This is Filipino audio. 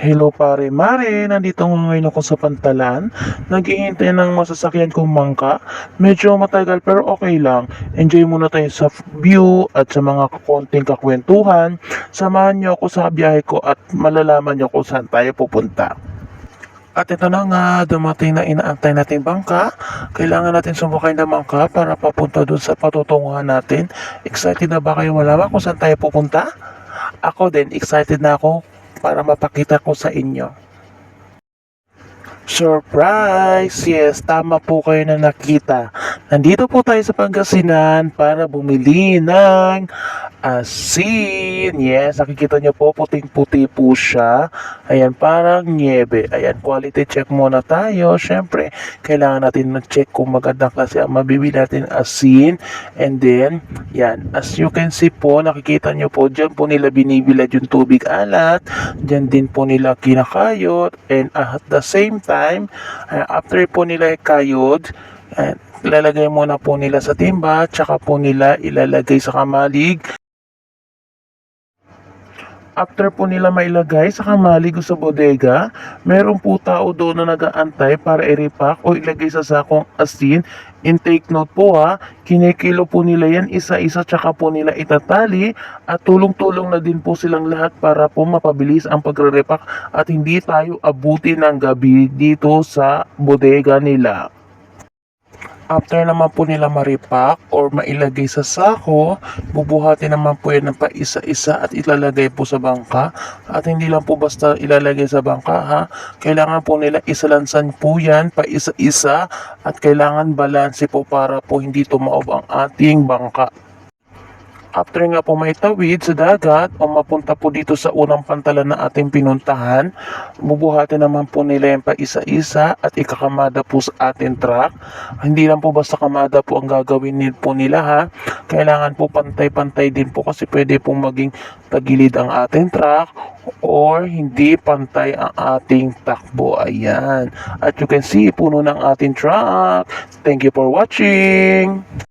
Hello pare mare, nandito nga ngayon ako sa Pantalan. Naghihintay ng masasakyan kong mangka. Medyo matagal pero okay lang. Enjoy muna tayo sa view at sa mga konting kakwentuhan. Samahan niyo ako sa biyahe ko at malalaman niyo kung saan tayo pupunta. At ito na nga, dumating na inaantay natin bangka. Kailangan natin sumakay ng bangka para papunta dun sa patutunguhan natin. Excited na ba kayo malaman kung saan tayo pupunta? Ako din, excited na ako para mapakita ko sa inyo. Surprise! Yes, tama po kayo na nakita. Nandito po tayo sa Pangasinan para bumili ng asin. Yes, nakikita nyo po, puting-puti po siya. Ayan, parang niebe. Ayan, quality check muna tayo. Siyempre, kailangan natin mag-check kung magandang klase ang mabibili natin asin. And then, yan, as you can see po, nakikita nyo po, dyan po nila binibilad yung tubig alat. Dyan din po nila kinakayod. And at the same time, after po nila kayod, ilalagay muna po nila sa timba, tsaka po nila ilalagay sa kamalig. After po nila mailagay sa kamalig o sa bodega, meron po tao doon na nag-aantay para i-repack o ilagay sa sakong asin. And take note po ha, kinikilo po nila yan isa-isa tsaka po nila itatali at tulong-tulong na din po silang lahat para po mapabilis ang pagre-repack at hindi tayo abuti ng gabi dito sa bodega nila. After naman po nila maripak or mailagay sa sako, bubuhatin naman po yan ng paisa-isa at ilalagay po sa bangka. At hindi lang po basta ilalagay sa bangka ha, kailangan po nila isalansan po yan paisa-isa at kailangan balanse po para po hindi tumaob ang ating bangka. After nga po maitawid sa dagat o mapunta po dito sa unang pantalan na ating pinuntahan, bubuhatin naman po nila yan pa isa-isa at ikakamada po sa ating truck. Hindi lang po basta kamada po ang gagawin po nila ha. Kailangan po pantay-pantay din po kasi pwede pong maging tagilid ang ating truck or hindi pantay ang ating takbo. Ayan. At you can see, puno ng ating truck. Thank you for watching.